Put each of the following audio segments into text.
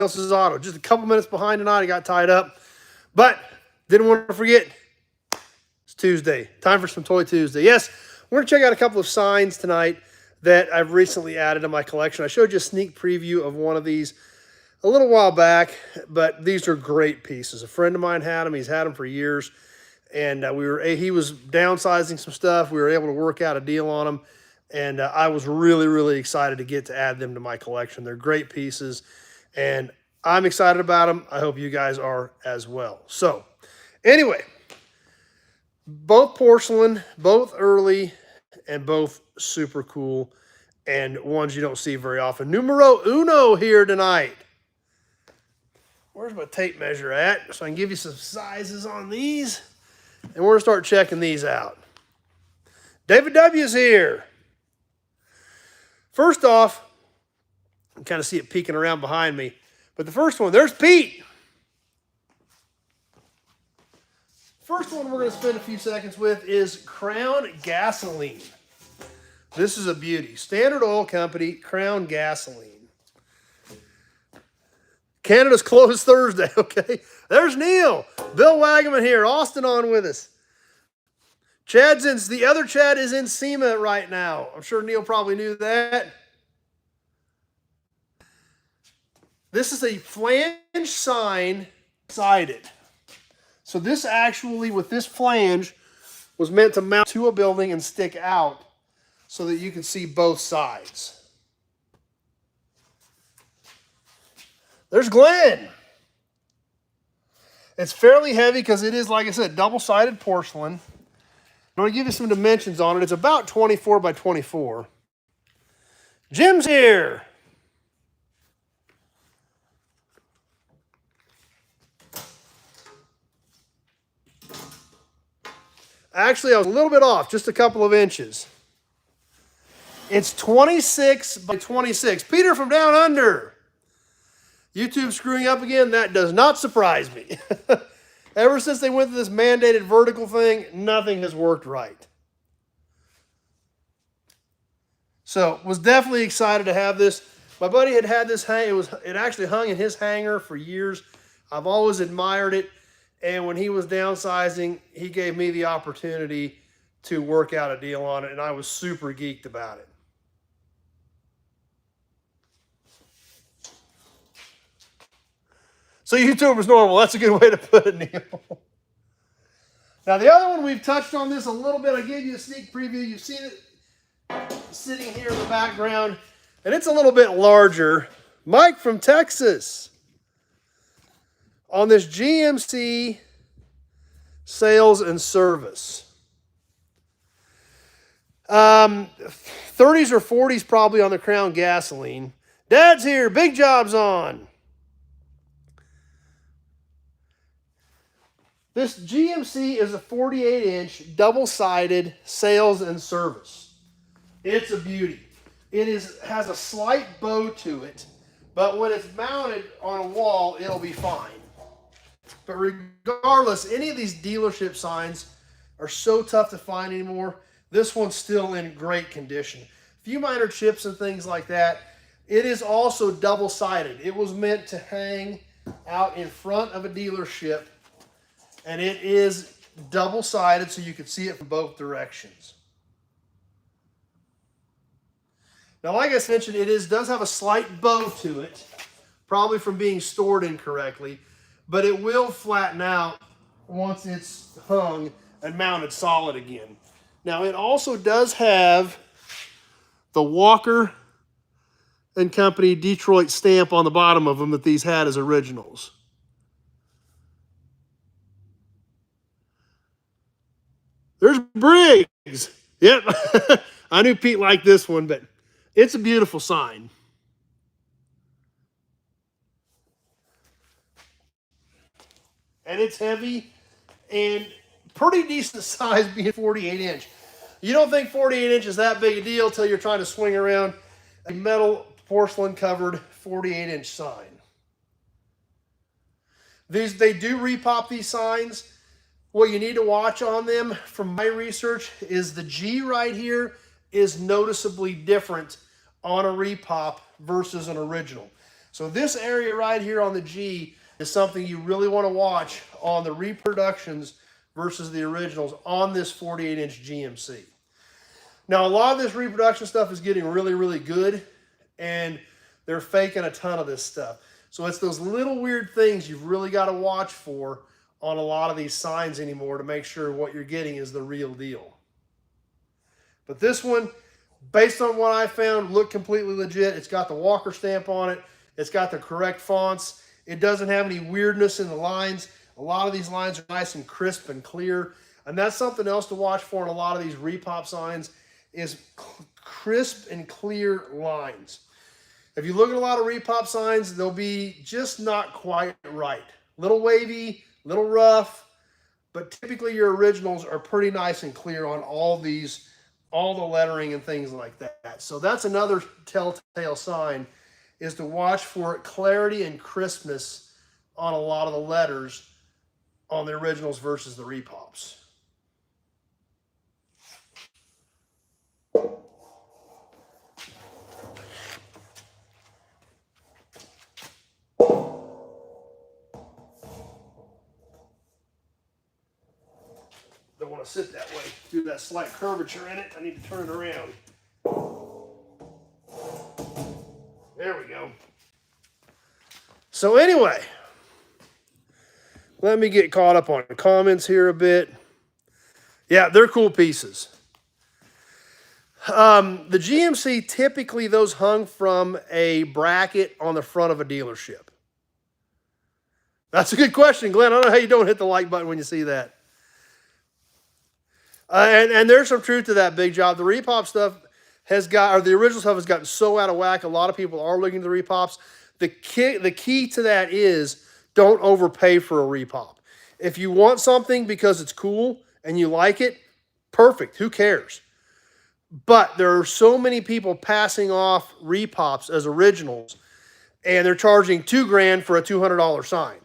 else's auto. Just a couple minutes behind tonight. I got tied up. But didn't want to forget, it's Tuesday. Time for some Toy Tuesday. Yes, we're going to check out a couple of signs tonight that I've recently added to my collection. I showed you a sneak preview of one of these a little while back, but these are great pieces. A friend of mine had them. He's had them for years. And he was downsizing some stuff. We were able to work out a deal on them. And I was really, really excited to get to add them to my collection. They're great pieces. And I'm excited about them. I hope you guys are as well. So anyway, both porcelain, both early, and both super cool. And ones you don't see very often. Numero uno here tonight. Where's my tape measure at? So I can give you some sizes on these. And we're going to start checking these out. David W's here. First off, you can kind of see it peeking around behind me. But the first one, there's Pete. First one we're going to spend a few seconds with is Crown Gasoline. This is a beauty. Standard Oil Company, Crown Gasoline. Canada's closed Thursday, okay? There's Neil. Bill Wagaman here. Austin on with us. The other Chad is in SEMA right now. I'm sure Neil probably knew that. This is a flange sign sided. So this actually, with this flange, was meant to mount to a building and stick out so that you can see both sides. There's Glenn. It's fairly heavy because it is, like I said, double-sided porcelain. I'm going to give you some dimensions on it. It's about 24 by 24. Jim's here. Actually, I was a little bit off, just a couple of inches. It's 26 by 26. Peter from Down Under. YouTube screwing up again, that does not surprise me. Ever since they went to this mandated vertical thing, nothing has worked right. So, was definitely excited to have this. My buddy had this it actually hung in his hangar for years. I've always admired it. And when he was downsizing, he gave me the opportunity to work out a deal on it, and I was super geeked about it. So YouTuber's normal. That's a good way to put it, Neil. Now, the other one, we've touched on this a little bit. I gave you a sneak preview. You've seen it sitting here in the background, and it's a little bit larger. Mike from Texas on this GMC sales and service. 30s or 40s probably on the Crown Gasoline. Dad's here. Big Job's on. This GMC is a 48-inch double-sided sales and service. It's a beauty. It has a slight bow to it, but when it's mounted on a wall, it'll be fine. But regardless, any of these dealership signs are so tough to find anymore. This one's still in great condition. A few minor chips and things like that. It is also double-sided. It was meant to hang out in front of a dealership, and it is double-sided so you can see it from both directions. Now, like I mentioned, it does have a slight bow to it, probably from being stored incorrectly, but it will flatten out once it's hung and mounted solid again. Now, it also does have the Walker and Company Detroit stamp on the bottom of them that these had as originals. There's Briggs. Yep. I knew Pete liked this one, but it's a beautiful sign. And it's heavy and pretty decent size being 48-inch. You don't think 48 inch is that big a deal until you're trying to swing around a metal porcelain covered 48-inch sign. They do repop these signs. What you need to watch on them from my research is the G right here is noticeably different on a repop versus an original. So this area right here on the G is something you really want to watch on the reproductions versus the originals on this 48-inch GMC. Now, a lot of this reproduction stuff is getting really, really good, and they're faking a ton of this stuff. So it's those little weird things you've really got to watch for on a lot of these signs anymore to make sure what you're getting is the real deal. But this one, based on what I found, looked completely legit. It's got the Walker stamp on it. It's got the correct fonts. It doesn't have any weirdness in the lines. A lot of these lines are nice and crisp and clear. And that's something else to watch for in a lot of these repop signs is crisp and clear lines. If you look at a lot of repop signs, they'll be just not quite right. Little wavy, little rough, but typically your originals are pretty nice and clear on all these, all the lettering and things like that. So that's another telltale sign, is to watch for clarity and crispness on a lot of the letters on the originals versus the repops. Don't want to sit that way. Do that slight curvature in it. I need to turn it around. There we go. So anyway, let me get caught up on comments here a bit. Yeah, they're cool pieces. The GMC, typically those hung from a bracket on the front of a dealership. That's a good question, Glenn. I don't know how you don't hit the like button when you see that. And there's some truth to that, Big Job. The repop stuff has got, or the original stuff has gotten so out of whack. A lot of people are looking at the repops. The key to that is don't overpay for a repop. If you want something because it's cool and you like it, perfect. Who cares? But there are so many people passing off repops as originals, and they're charging $2,000 for a $200 sign.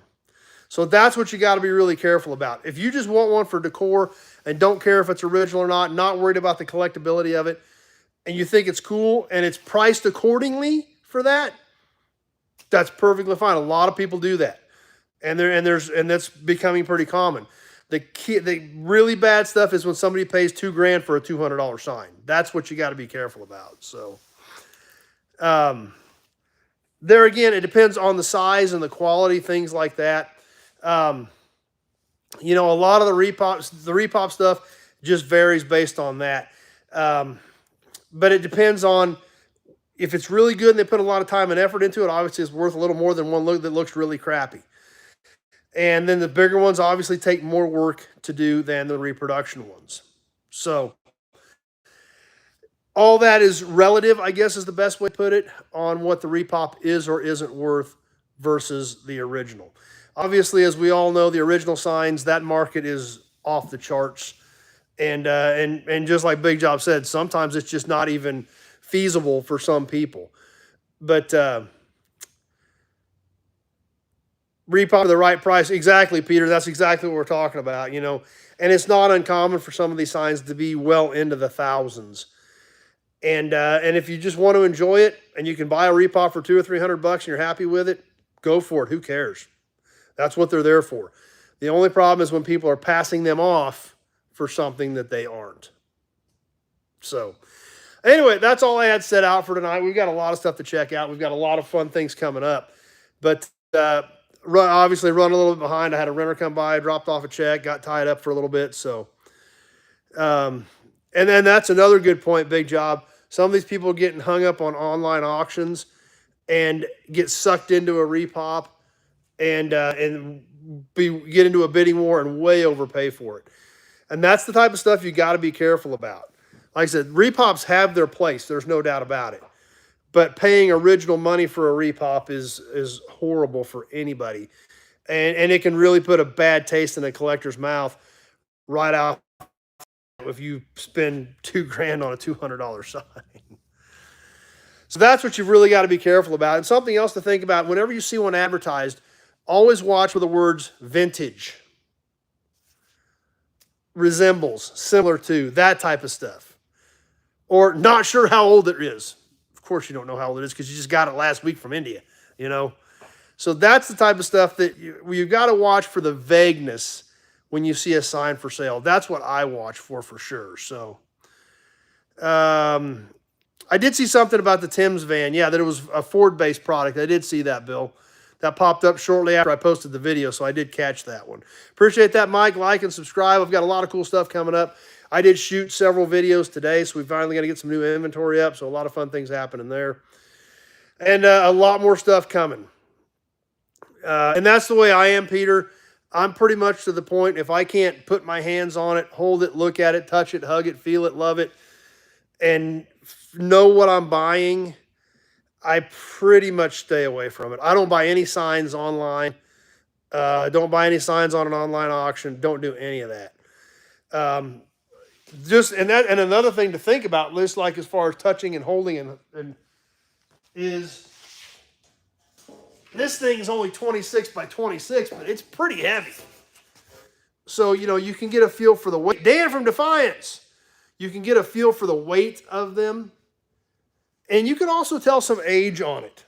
So that's what you got to be really careful about. If you just want one for decor and don't care if it's original or not worried about the collectability of it, and you think it's cool and it's priced accordingly for that, that's perfectly fine. A lot of people do that, and that's becoming pretty common. The really bad stuff is when somebody pays $2,000 for a $200 sign. That's what you got to be careful about. So, there again, it depends on the size and the quality, things like that. You know, a lot of the repop stuff just varies based on that. But it depends on if it's really good and they put a lot of time and effort into it. Obviously, it's worth a little more than one look that looks really crappy. And then the bigger ones obviously take more work to do than the reproduction ones. So all that is relative, I guess, is the best way to put it, on what the repop is or isn't worth versus the original. Obviously, as we all know, the original signs, that market is off the charts. And just like Big Job said, sometimes it's just not even feasible for some people. But repop at the right price, exactly, Peter. That's exactly what we're talking about, you know. And it's not uncommon for some of these signs to be well into the thousands. And if you just want to enjoy it and you can buy a repop for $200 or $300 and you're happy with it, go for it. Who cares? That's what they're there for. The only problem is when people are passing them off for something that they aren't. So anyway, that's all I had set out for tonight. We've got a lot of stuff to check out. We've got a lot of fun things coming up. But obviously run a little bit behind. I had a renter come by, dropped off a check, got tied up for a little bit. So, and then that's another good point, Big Job. Some of these people are getting hung up on online auctions and get sucked into a repop and get into a bidding war and way overpay for it. And that's the type of stuff you got to be careful about. Like I said, repops have their place. There's no doubt about it. But paying original money for a repop is horrible for anybody. And it can really put a bad taste in a collector's mouth right out if you spend $2,000 on a $200 sign. So that's what you've really got to be careful about. And something else to think about, whenever you see one advertised, always watch for the words vintage, resembles, similar to, that type of stuff. Or not sure how old it is. Of course you don't know how old it is because you just got it last week from India. you know? So that's the type of stuff that you've got to watch for the vagueness when you see a sign for sale. That's what I watch for sure. So I did see something about the Tim's van. Yeah, that it was a Ford-based product. I did see that, Bill. That popped up shortly after I posted the video, so I did catch that one. Appreciate that, Mike. Like and subscribe. I've got a lot of cool stuff coming up. I did shoot several videos today, so we finally got to get some new inventory up, so a lot of fun things happening there. And a lot more stuff coming. And that's the way I am, Peter. I'm pretty much to the point, if I can't put my hands on it, hold it, look at it, touch it, hug it, feel it, love it, and know what I'm buying, I pretty much stay away from it. I don't buy any signs online. Don't buy any signs on an online auction. Don't do any of that. And another thing to think about, just like as far as touching and holding and is this thing is only 26 by 26, but it's pretty heavy. So, you know, you can get a feel for the weight. Dan from Defiance, you can get a feel for the weight of them. And you can also tell some age on it.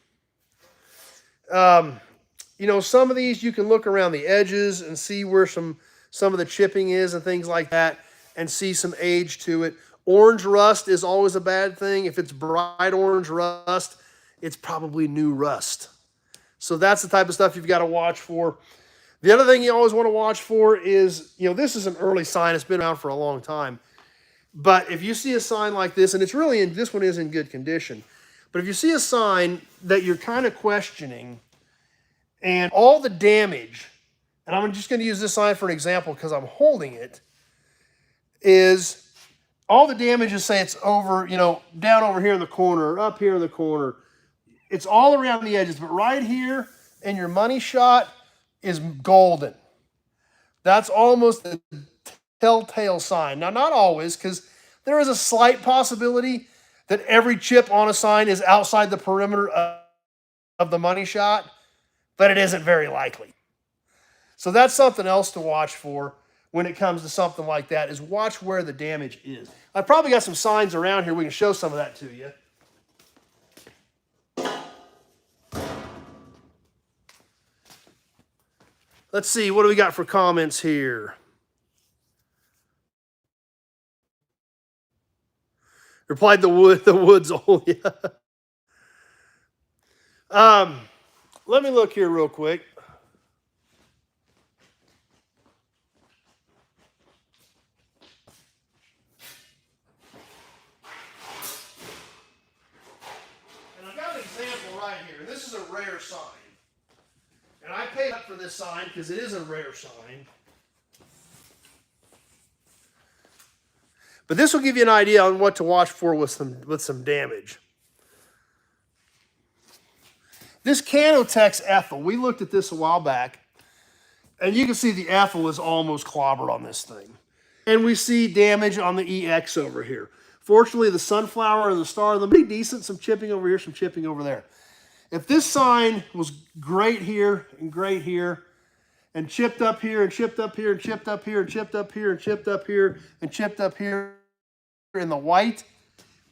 You know, some of these you can look around the edges and see where some of the chipping is and things like that and see some age to it. Orange rust is always a bad thing. If it's bright orange rust, it's probably new rust. So that's the type of stuff you've got to watch for. The other thing you always want to watch for is, you know, this is an early sign. It's been around for a long time. But if you see a sign like this, and this one is in good condition, but if you see a sign that you're kind of questioning and all the damage, and I'm just going to use this sign for an example because I'm holding it, is all the damage is, say it's over, you know, down over here in the corner, up here in the corner. It's all around the edges, but right here in your money shot is golden. That's almost a telltale sign. Now, not always, because there is a slight possibility that every chip on a sign is outside the perimeter of the money shot, but it isn't very likely. So that's something else to watch for when it comes to something like that, is watch where the damage is. I've probably got some signs around here. We can show some of that to you. Let's see, what do we got for comments here? Replied the woods old. Yeah. Let me look here real quick. And I've got an example right here. This is a rare sign. And I paid up for this sign because it is a rare sign. But this will give you an idea on what to watch for with some damage. This Canotex Ethel, we looked at this a while back, and you can see the Ethel is almost clobbered on this thing. And we see damage on the EX over here. Fortunately, the sunflower and the star of them pretty decent. Some chipping over here, some chipping over there. If this sign was great here and great here, and chipped up here and chipped up here and chipped up here and chipped up here and chipped up here and chipped up here in the white,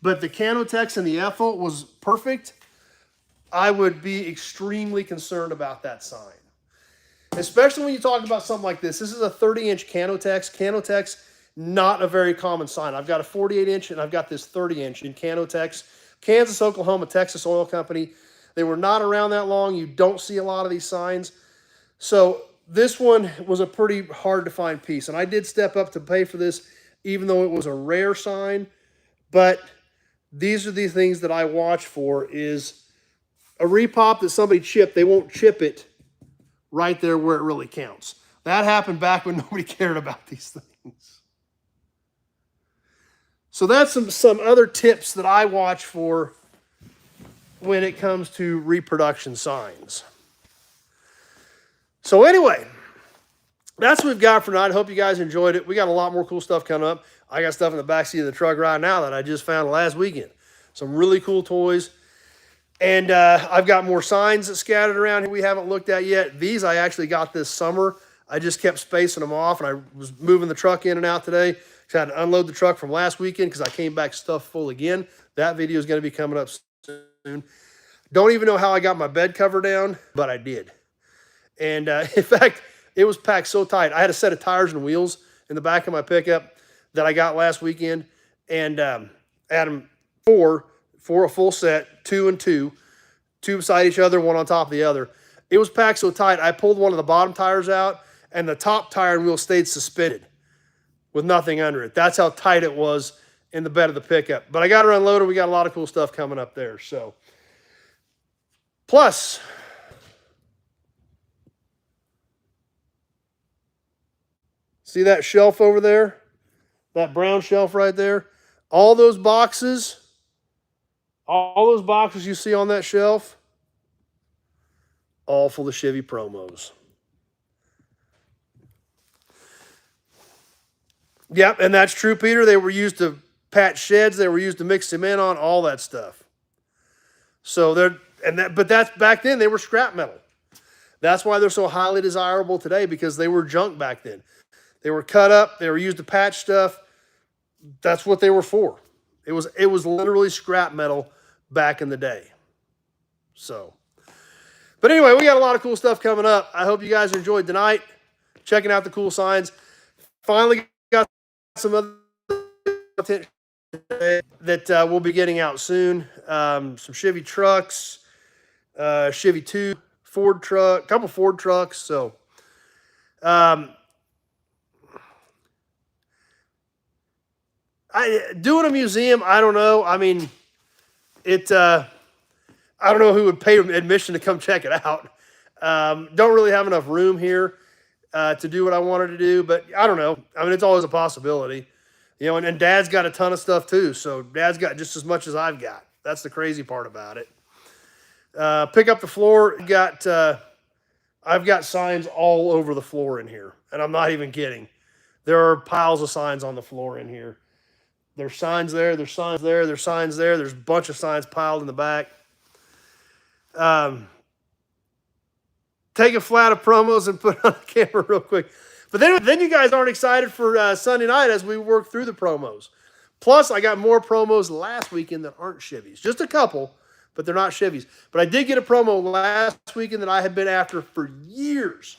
but the Canotex and the Ethel was perfect, I would be extremely concerned about that sign. Especially when you talk about something like this. This is a 30-inch Canotex. Canotex, not a very common sign. I've got a 48-inch and I've got this 30-inch in Canotex. Kansas, Oklahoma, Texas Oil Company. They were not around that long. You don't see a lot of these signs. So this one was a pretty hard to find piece. And I did step up to pay for this, even though it was a rare sign. But these are the things that I watch for, is a repop that somebody chipped. They won't chip it right there where it really counts. That happened back when nobody cared about these things. So that's some other tips that I watch for when it comes to reproduction signs. So anyway, that's what we've got for tonight. I hope you guys enjoyed it. We got a lot more cool stuff coming up. I got stuff in the backseat of the truck right now that I just found last weekend. Some really cool toys. And I've got more signs that scattered around here we haven't looked at yet. These I actually got this summer. I just kept spacing them off, and I was moving the truck in and out today. So I had to unload the truck from last weekend because I came back stuffed full again. That video is going to be coming up soon. Don't even know how I got my bed cover down, but I did. And in fact, it was packed so tight. I had a set of tires and wheels in the back of my pickup that I got last weekend, and had them for a full set, 2 and 2, two beside each other, one on top of the other. It was packed so tight, I pulled one of the bottom tires out, and the top tire and wheel stayed suspended with nothing under it. That's how tight it was in the bed of the pickup. But I got her unloaded. We got a lot of cool stuff coming up there. So, plus, see that shelf over there? That brown shelf right there? All those boxes you see on that shelf, all full of Chevy promos. Yep, and that's true, Peter. They were used to patch sheds. They were used to mix cement on, all that stuff. So but that's back then. They were scrap metal. That's why they're so highly desirable today, because they were junk back then. They were cut up. They were used to patch stuff. That's what they were for. It was literally scrap metal back in the day. So, but anyway, we got a lot of cool stuff coming up. I hope you guys enjoyed tonight, checking out the cool signs. Finally got some other content that we'll be getting out soon. Some Chevy trucks, Chevy 2, Ford truck, a couple Ford trucks. So, doing a museum, I don't know. I mean, I don't know who would pay admission to come check it out. Don't really have enough room here to do what I wanted to do, but I don't know. I mean, it's always a possibility. You know, and Dad's got a ton of stuff too, so Dad's got just as much as I've got. That's the crazy part about it. Pick up the floor. I've got signs all over the floor in here, and I'm not even kidding. There are piles of signs on the floor in here. There's signs there, there's signs there, there's signs there. There's a bunch of signs piled in the back. Take a flat of promos and put it on the camera real quick. But then you guys aren't excited for Sunday night as we work through the promos. Plus, I got more promos last weekend that aren't Chevys. Just a couple, but they're not Chevys. But I did get a promo last weekend that I had been after for years.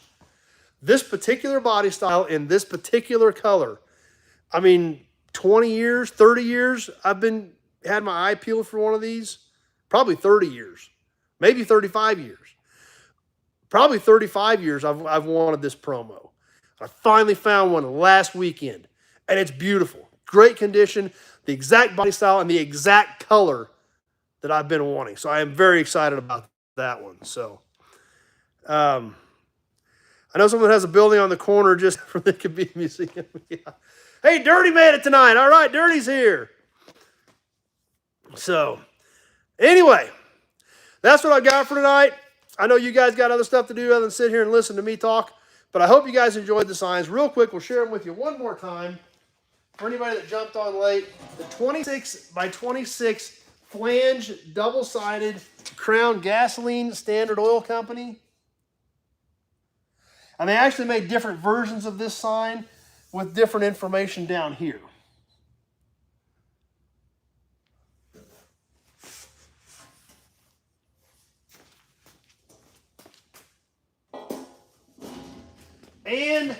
This particular body style in this particular color. I mean, 20 years, 30 years, I've had my eye peeled for one of these. Probably 30 years. Maybe 35 years. Probably 35 years I've wanted this promo. I finally found one last weekend, and it's beautiful. Great condition, the exact body style, and the exact color that I've been wanting. So I am very excited about that one. So, I know someone has a building on the corner just for the could be a museum. Yeah. Hey, Dirty made it tonight. All right, Dirty's here. So, anyway, that's what I got for tonight. I know you guys got other stuff to do other than sit here and listen to me talk, but I hope you guys enjoyed the signs. Real quick, we'll share them with you one more time. For anybody that jumped on late, the 26 by 26 flange double-sided Crown Gasoline Standard Oil Company. And they actually made different versions of this sign with different information down here. And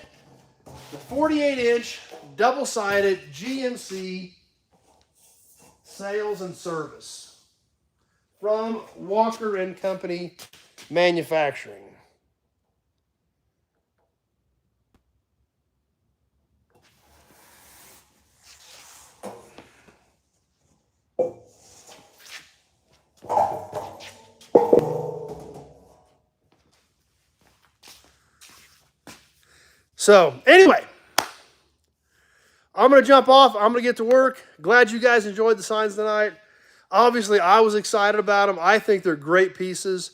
the 48-inch double-sided GMC sales and service from Walker & Company Manufacturing. So, anyway, I'm going to jump off. I'm going to get to work. Glad you guys enjoyed the signs tonight. Obviously, I was excited about them. I think they're great pieces.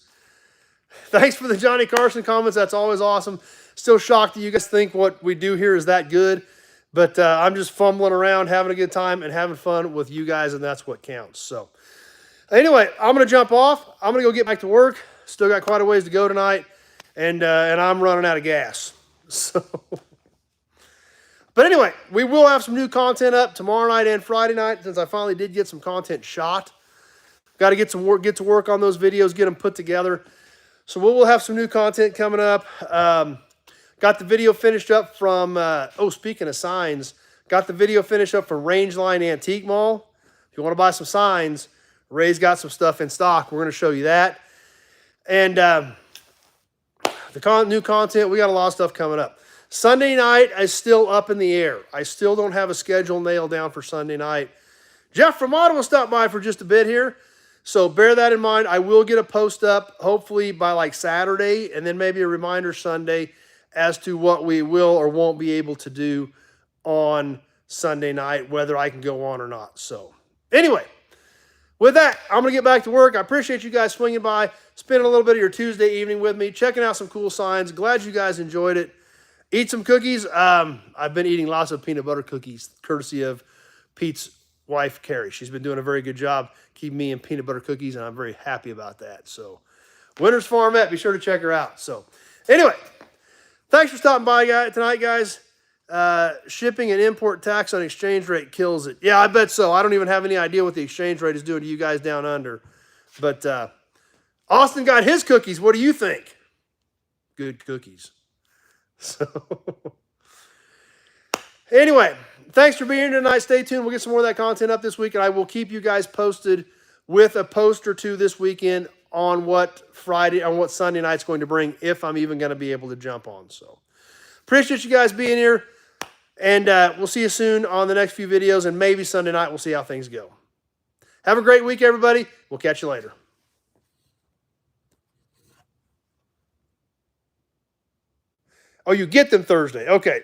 Thanks for the Johnny Carson comments. That's always awesome. Still shocked that you guys think what we do here is that good. But I'm just fumbling around, having a good time, and having fun with you guys, and that's what counts. So, anyway, I'm going to jump off. I'm going to go get back to work. Still got quite a ways to go tonight, and I'm running out of gas. So, but anyway, we will have some new content up tomorrow night and Friday night since I finally did get some content shot. Got to get to work on those videos, get them put together. So we'll have some new content coming up. Got the video finished up from, speaking of signs, got the video finished up from Rangeline Antique Mall. If you want to buy some signs, Ray's got some stuff in stock. We're going to show you that. And the new content, we got a lot of stuff coming up. Sunday night is still up in the air. I still don't have a schedule nailed down for Sunday night. Jeff from Ottawa stopped by for just a bit here. So bear that in mind. I will get a post up hopefully by like Saturday, and then maybe a reminder Sunday as to what we will or won't be able to do on Sunday night, whether I can go on or not. So anyway, with that, I'm going to get back to work. I appreciate you guys swinging by, spending a little bit of your Tuesday evening with me, checking out some cool signs. Glad you guys enjoyed it. Eat some cookies. I've been eating lots of peanut butter cookies, courtesy of Pete's wife, Carrie. She's been doing a very good job keeping me in peanut butter cookies, and I'm very happy about that. So, Winters Farmette, be sure to check her out. So, anyway, thanks for stopping by tonight, guys. Shipping and import tax on exchange rate kills it. Yeah, I bet so. I don't even have any idea what the exchange rate is doing to you guys down under. But Austin got his cookies. What do you think? Good cookies. So, anyway, thanks for being here tonight. Stay tuned. We'll get some more of that content up this week, and I will keep you guys posted with a post or two this weekend on what Sunday night's going to bring, if I'm even going to be able to jump on. So, appreciate you guys being here, and we'll see you soon on the next few videos, and maybe Sunday night we'll see how things go. Have a great week, everybody. We'll catch you later. Oh, you get them Thursday. Okay.